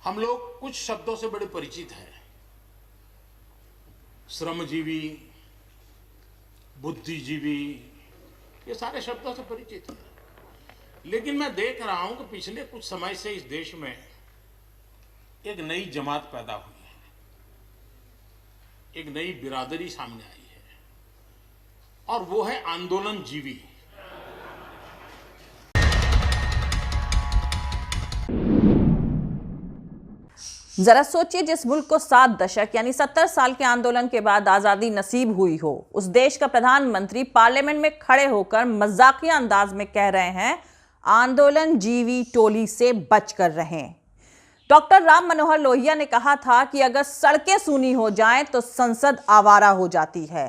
हम लोग कुछ शब्दों से बड़े परिचित हैं। श्रमजीवी, बुद्धिजीवी, ये सारे शब्दों से परिचित हैं। लेकिन मैं देख रहा हूं कि पिछले कुछ समय से इस देश में एक नई जमात पैदा हुई है, एक नई बिरादरी सामने आई है, और वो है आंदोलन जीवी। जरा सोचिए, जिस मुल्क को 7 दशक यानी 70 साल के आंदोलन के बाद आजादी नसीब हुई हो, उस देश का प्रधानमंत्री पार्लियामेंट में खड़े होकर मजाकिया अंदाज में कह रहे हैं, आंदोलन जीवी टोली से बच कर रहें। डॉक्टर राम मनोहर लोहिया ने कहा था कि अगर सड़कें सूनी हो जाएं तो संसद आवारा हो जाती है।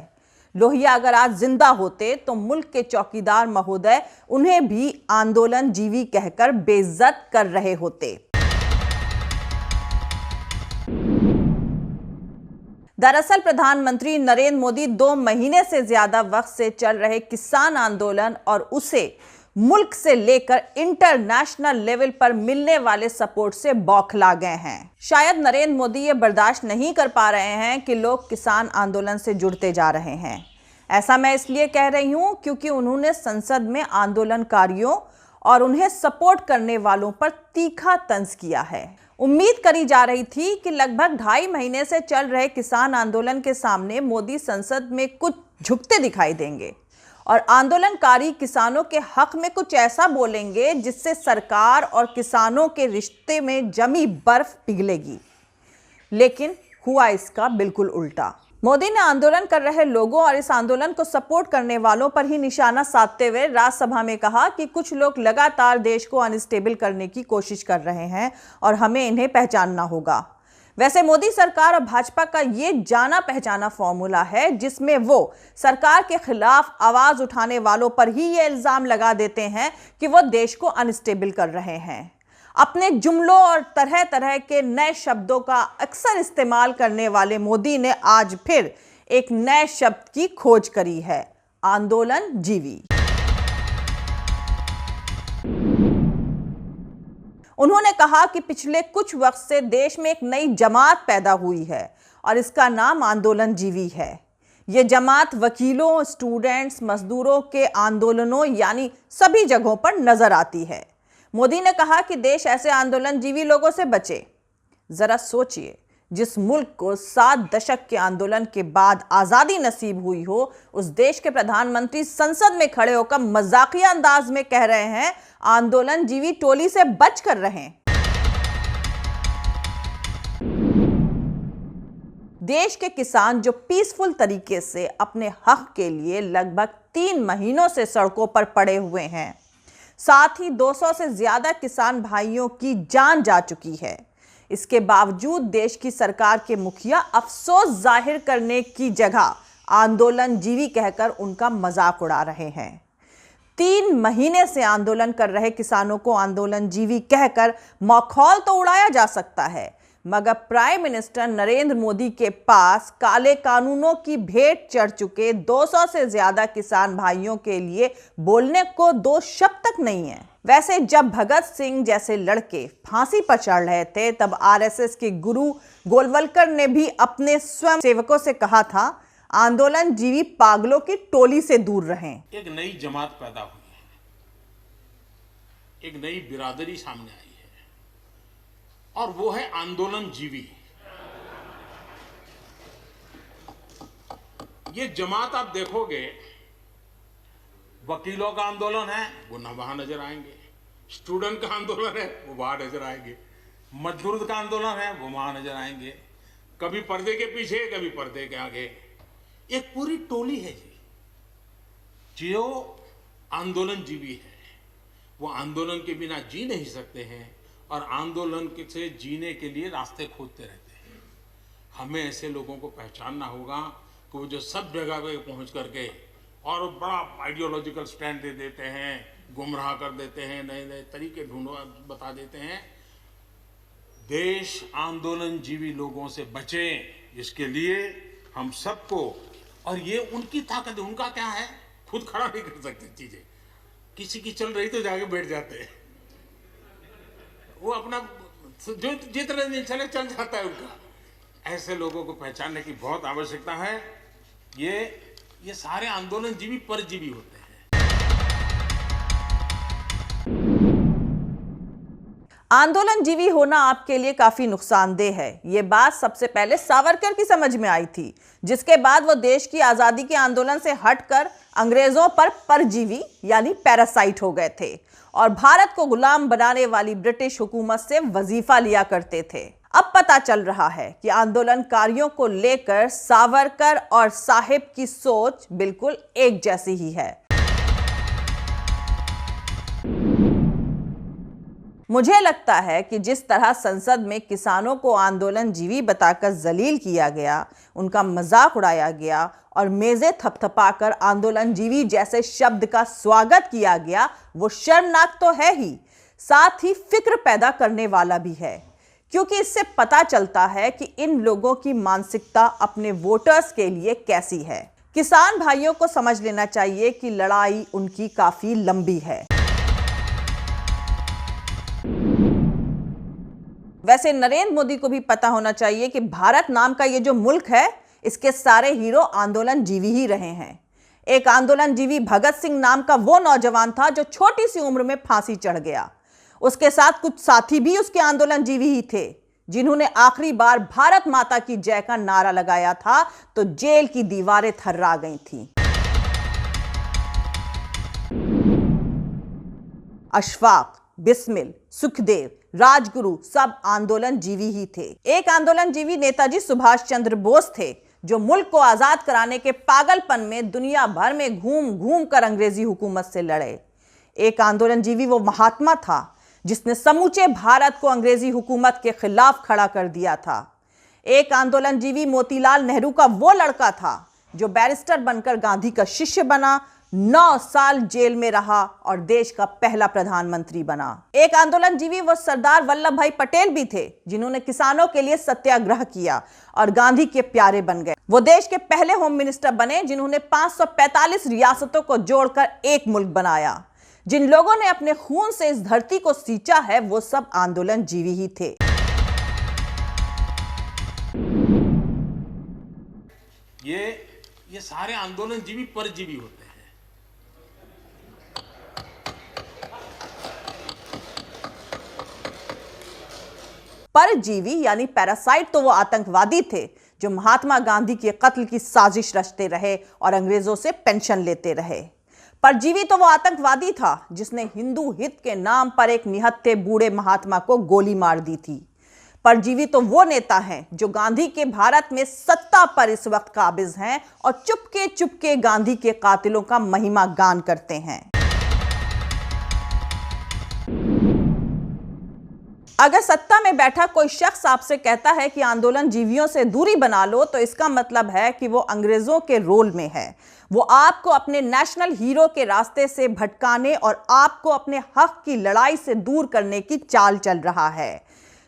लोहिया अगर आज जिंदा होते तो मुल्क के चौकीदार महोदय उन्हें भी आंदोलन जीवी कहकर बेइज्जत कर रहे होते। दरअसल प्रधानमंत्री नरेंद्र मोदी 2 महीने से ज्यादा वक्त से चल रहे किसान आंदोलन और उसे मुल्क से लेकर इंटरनेशनल लेवल पर मिलने वाले सपोर्ट से बौखला गए हैं। शायद नरेंद्र मोदी ये बर्दाश्त नहीं कर पा रहे हैं कि लोग किसान आंदोलन से जुड़ते जा रहे हैं। ऐसा मैं इसलिए कह रही हूं क्योंकि उन्होंने संसद में आंदोलनकारियों और उन्हें सपोर्ट करने वालों पर तीखा तंज किया है। उम्मीद करी जा रही थी कि लगभग 2.5 महीने से चल रहे किसान आंदोलन के सामने मोदी संसद में कुछ झुकते दिखाई देंगे और आंदोलनकारी किसानों के हक में कुछ ऐसा बोलेंगे जिससे सरकार और किसानों के रिश्ते में जमी बर्फ पिघलेगी। लेकिन हुआ इसका बिल्कुल उल्टा। मोदी ने आंदोलन कर रहे लोगों और इस आंदोलन को सपोर्ट करने वालों पर ही निशाना साधते हुए राज्यसभा में कहा कि कुछ लोग लगातार देश को अनस्टेबल करने की कोशिश कर रहे हैं और हमें इन्हें पहचानना होगा। वैसे मोदी सरकार और भाजपा का ये जाना पहचाना फॉर्मूला है जिसमें वो सरकार के खिलाफ आवाज उठाने वालों पर ही ये इल्जाम लगा देते हैं कि वो देश को अनस्टेबल कर रहे हैं। अपने जुमलों और तरह तरह के नए शब्दों का अक्सर इस्तेमाल करने वाले मोदी ने आज फिर एक नए शब्द की खोज करी है, आंदोलन जीवी। उन्होंने कहा कि पिछले कुछ वक्त से देश में एक नई जमात पैदा हुई है और इसका नाम आंदोलन जीवी है। यह जमात वकीलों, स्टूडेंट्स, मजदूरों के आंदोलनों यानी सभी जगहों पर नजर आती है। मोदी ने कहा कि देश ऐसे आंदोलन जीवी लोगों से बचे। जरा सोचिए, जिस मुल्क को 7 दशक के आंदोलन के बाद आजादी नसीब हुई हो, उस देश के प्रधानमंत्री संसद में खड़े होकर मजाकिया अंदाज में कह रहे हैं, आंदोलन जीवी टोली से बच कर रहें। देश के किसान जो पीसफुल तरीके से अपने हक के लिए लगभग 3 महीनों से सड़कों पर पड़े हुए हैं, साथ ही 200 से ज्यादा किसान भाइयों की जान जा चुकी है। इसके बावजूद देश की सरकार के मुखिया अफसोस जाहिर करने की जगह आंदोलन जीवी कहकर उनका मजाक उड़ा रहे हैं। 3 महीने से आंदोलन कर रहे किसानों को आंदोलन जीवी कहकर मखौल तो उड़ाया जा सकता है, मगर प्राइम मिनिस्टर नरेंद्र मोदी के पास काले कानूनों की भेंट चढ़ चुके 200 से ज्यादा किसान भाइयों के लिए बोलने को 2 शब्द तक नहीं है। वैसे जब भगत सिंह जैसे लड़के फांसी पर चढ़ रहे थे, तब आरएसएस के गुरु गोलवलकर ने भी अपने स्वयं सेवकों से कहा था, आंदोलन जीवी पागलों की टोली से दूर रहें। एक नई जमात पैदा हुई है, एक नई बिरादरी सामने आई है, और वो है आंदोलन जीवी। ये जमात आप देखोगे, वकीलों का आंदोलन है वो ना वहां नजर आएंगे, स्टूडेंट का आंदोलन है वो वहां नजर आएंगे, मजदूर का आंदोलन है वो वहां नजर आएंगे, कभी पर्दे के पीछे कभी पर्दे के आगे। एक पूरी टोली है जी जो आंदोलन जीवी है। वो आंदोलन के बिना जी नहीं सकते हैं और आंदोलन से जीने के लिए रास्ते खोजते रहते हैं। हमें ऐसे लोगों को पहचानना होगा कि वो जो सब जगह पे पहुंच करके और बड़ा आइडियोलॉजिकल स्टैंड दे देते हैं, गुमराह कर देते हैं, नए नए तरीके बता देते हैं। देश आंदोलन जीवी लोगों से बचे, इसके लिए हम सबको, और ये उनकी ताकत है। उनका क्या है, खुद खड़ा नहीं कर सकते चीजें, किसी की चल रही तो जाके बैठ जाते हैं, वो अपना जो जितने दिन चले चल जाता है उनका। ऐसे लोगों को पहचानने की बहुत आवश्यकता है। ये सारे आंदोलनजीवी परजीवी होते हैं। आंदोलनजीवी होना आपके लिए काफी नुकसानदेह है। ये बात सबसे पहले सावरकर की समझ में आई थी, जिसके बाद वो देश की आजादी के आंदोलन से हटकर अंग्रेजों पर परजीवी यानी पैरासाइट हो गए थे और भारत को गुलाम बनाने वाली ब्रिटिश हुकूमत से वजीफा लिया करते थे। अब पता चल रहा है कि आंदोलनकारियों को लेकर सावरकर और साहिब की सोच बिल्कुल एक जैसी ही है। मुझे लगता है कि जिस तरह संसद में किसानों को आंदोलनजीवी बताकर जलील किया गया, उनका मजाक उड़ाया गया और मेजें थपथपाकर आंदोलनजीवी जैसे शब्द का स्वागत किया गया, वो शर्मनाक तो है ही, साथ ही फिक्र पैदा करने वाला भी है, क्योंकि इससे पता चलता है कि इन लोगों की मानसिकता अपने वोटर्स के लिए कैसी है। किसान भाइयों को समझ लेना चाहिए कि लड़ाई उनकी काफी लंबी है। वैसे नरेंद्र मोदी को भी पता होना चाहिए कि भारत नाम का ये जो मुल्क है, इसके सारे हीरो आंदोलनजीवी ही रहे हैं। एक आंदोलनजीवी भगत सिंह नाम का वो नौजवान था जो छोटी सी उम्र में फांसी चढ़ गया। उसके साथ कुछ साथी भी उसके आंदोलनजीवी ही थे, जिन्होंने आखिरी बार भारत माता की जय का नारा लगाया था तो जेल की दीवारें थर्रा गई थीं। अशफाक, बिस्मिल, सुखदेव, राजगुरु सब आंदोलनजीवी ही थे। एक आंदोलनजीवी नेताजी सुभाष चंद्र बोस थे, जो मुल्क को आजाद कराने के पागलपन में दुनिया भर में घूम घूम कर अंग्रेजी हुकूमत से लड़े। एक आंदोलनजीवी वो महात्मा था जिसने समूचे भारत को अंग्रेजी हुकूमत के खिलाफ खड़ा कर दिया था। एक आंदोलनजीवी मोतीलाल नेहरू का वो लड़का था जो बैरिस्टर बनकर गांधी का शिष्य बना, 9 साल जेल में रहा और देश का पहला प्रधानमंत्री बना। एक आंदोलनजीवी वो सरदार वल्लभ भाई पटेल भी थे, जिन्होंने किसानों के लिए सत्याग्रह किया और गांधी के प्यारे बन गए। वो देश के पहले होम मिनिस्टर बने, जिन्होंने 545 रियासतों को जोड़कर एक मुल्क बनाया। जिन लोगों ने अपने खून से इस धरती को सींचा है, वो सब आंदोलनजीवी ही थे। ये सारे आंदोलनजीवी परजीवी होते हैं। परजीवी यानी पैरासाइट तो वो आतंकवादी थे जो महात्मा गांधी के कत्ल की साजिश रचते रहे और अंग्रेजों से पेंशन लेते रहे। परजीवी तो वो आतंकवादी था जिसने हिंदू हित के नाम पर एक निहत्थे बूढ़े महात्मा को गोली मार दी थी। परजीवी तो वो नेता हैं जो गांधी के भारत में सत्ता पर इस वक्त काबिज हैं और चुपके चुपके गांधी के कातिलों का महिमा गान करते हैं। अगर सत्ता में बैठा कोई शख्स आपसे कहता है कि आंदोलनजीवियों से दूरी बना लो, तो इसका मतलब है कि वो अंग्रेजों के रोल में है। वो आपको अपने नेशनल हीरो के रास्ते से भटकाने और आपको अपने हक की लड़ाई से दूर करने की चाल चल रहा है।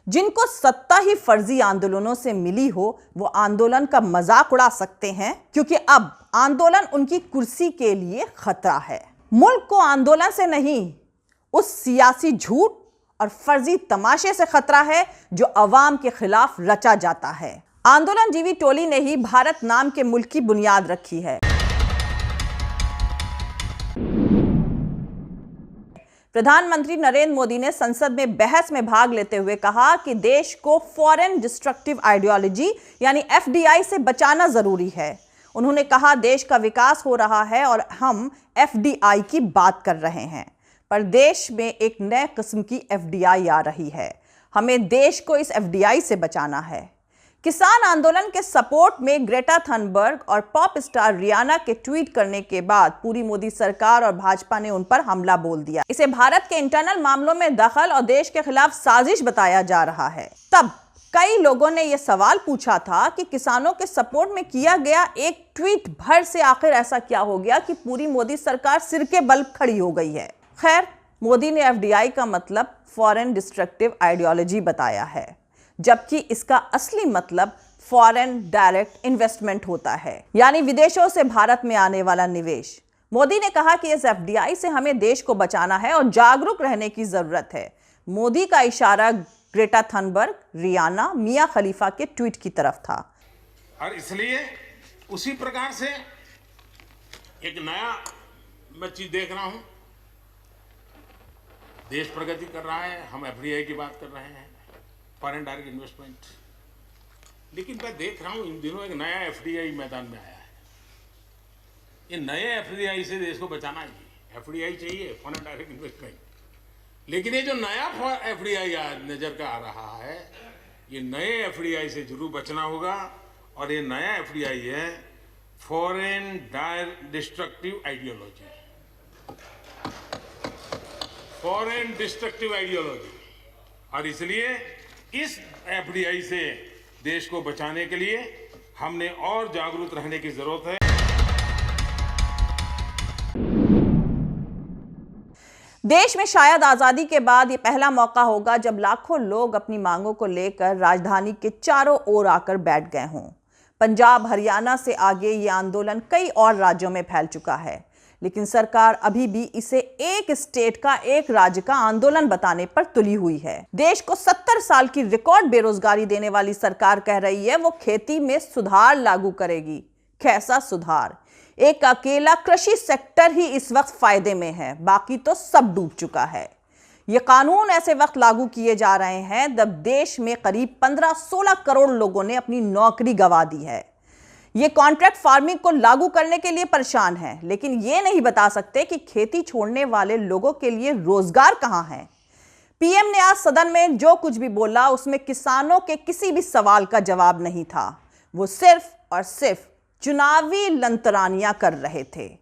जिनको सत्ता ही फर्जी आंदोलनों से मिली हो, वो आंदोलन का मजाक उड़ा सकते हैं, क्योंकि अब आंदोलन उनकी कुर्सी के लिए खतरा है। मुल्क को आंदोलन से नहीं, उस सियासी झूठ और फर्जी तमाशे से खतरा है जो अवाम के खिलाफ रचा जाता है। आंदोलनजीवी टोली ने ही भारत नाम के मुल्क की बुनियाद रखी है। प्रधानमंत्री नरेंद्र मोदी ने संसद में बहस में भाग लेते हुए कहा कि देश को फॉरेन डिस्ट्रक्टिव आइडियोलॉजी यानी एफडीआई से बचाना जरूरी है। उन्होंने कहा, देश का विकास हो रहा है और हम एफडीआई की बात कर रहे हैं, पर देश में एक नए किस्म की एफडीआई आ रही है। हमें देश को इस एफडीआई से बचाना है। किसान आंदोलन के सपोर्ट में ग्रेटा थनबर्ग और पॉप स्टार रियाना के ट्वीट करने के बाद पूरी मोदी सरकार और भाजपा ने उन पर हमला बोल दिया। इसे भारत के इंटरनल मामलों में दखल और देश के खिलाफ साजिश बताया जा रहा है। तब कई लोगों ने यह सवाल पूछा था कि किसानों के सपोर्ट में किया गया एक ट्वीट भर से आखिर ऐसा क्या हो गया कि पूरी मोदी सरकार सिर के बल खड़ी हो गई है। खैर, मोदी ने एफडीआई का मतलब फॉरेन डिस्ट्रक्टिव आइडियोलॉजी बताया है, जबकि इसका असली मतलब फॉरेन डायरेक्ट इन्वेस्टमेंट होता है, यानी विदेशों से भारत में आने वाला निवेश। मोदी ने कहा कि इस एफडीआई से हमें देश को बचाना है और जागरूक रहने की जरूरत है। मोदी का इशारा ग्रेटा थनबर्ग, रियाना, मिया खलीफा के ट्वीट की तरफ था। और इसलिए उसी प्रकार से एक नया मैं चीज देख रहा हूं, देश प्रगति कर रहा है, हम एफडीआई की बात कर रहे हैं, फॉरेन डायरेक्ट इन्वेस्टमेंट, लेकिन मैं देख रहा हूं इन दिनों एक नया एफडीआई मैदान में आया है। ये नए एफडीआई से देश को बचाना चाहिए, एफडीआई चाहिए, फॉरेन डायरेक्ट इन्वेस्टमेंट, लेकिन ये जो नया एफडीआई नजर का आ रहा है, ये नए एफडीआई से जरूर बचना होगा। और ये नया एफडीआई है foreign destructive ideology, foreign destructive ideology. और इसलिए इस एफडीआई से देश को बचाने के लिए हमने और जागरूक रहने की जरूरत है। देश में शायद आजादी के बाद ये पहला मौका होगा जब लाखों लोग अपनी मांगों को लेकर राजधानी के चारों ओर आकर बैठ गए हों। पंजाब, हरियाणा से आगे ये आंदोलन कई और राज्यों में फैल चुका है, लेकिन सरकार अभी भी इसे एक स्टेट का, एक राज्य का आंदोलन बताने पर तुली हुई है। देश को 70 साल की रिकॉर्ड बेरोजगारी देने वाली सरकार कह रही है वो खेती में सुधार लागू करेगी। कैसा सुधार? एक अकेला कृषि सेक्टर ही इस वक्त फायदे में है, बाकी तो सब डूब चुका है। ये कानून ऐसे वक्त लागू किए जा रहे हैं जब देश में करीब 15-16 करोड़ लोगों ने अपनी नौकरी गंवा दी है। ये कॉन्ट्रैक्ट फार्मिंग को लागू करने के लिए परेशान हैं, लेकिन ये नहीं बता सकते कि खेती छोड़ने वाले लोगों के लिए रोजगार कहां है। पीएम ने आज सदन में जो कुछ भी बोला उसमें किसानों के किसी भी सवाल का जवाब नहीं था। वो सिर्फ और सिर्फ चुनावी लंतरानियां कर रहे थे।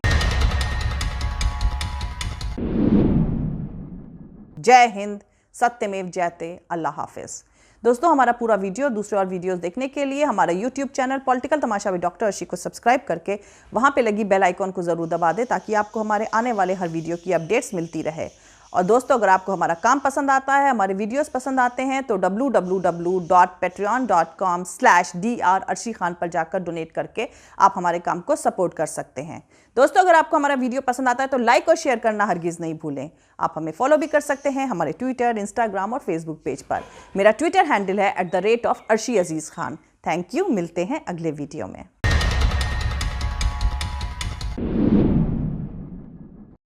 जय हिंद, सत्यमेव जयते, अल्लाह हाफिज। दोस्तों, हमारा पूरा वीडियो, दूसरे और वीडियोस देखने के लिए हमारा YouTube channel political Tamasha with doctor Arshi को सब्सक्राइब करके वहां पे लगी बेल आइकॉन को जरूर दबा दें ताकि आपको हमारे आने वाले हर वीडियो की अपडेट्स मिलती रहे। और दोस्तों, अगर आपको हमारा काम पसंद आता है, हमारे वीडियोस पसंद आते हैं तो www.patreon.com/dr अर्शी खान पर जाकर डोनेट करके आप हमारे काम को सपोर्ट कर सकते हैं। दोस्तों, अगर आपको हमारा वीडियो पसंद आता है तो लाइक और शेयर करना हरगिज़ नहीं भूलें। आप हमें फॉलो भी कर सकते हैं हमारे ट्विटर, इंस्टाग्राम और फेसबुक पेज पर। मेरा ट्विटर हैंडल है @arshi_aziz Khan। थैंक यू, मिलते हैं अगले वीडियो में।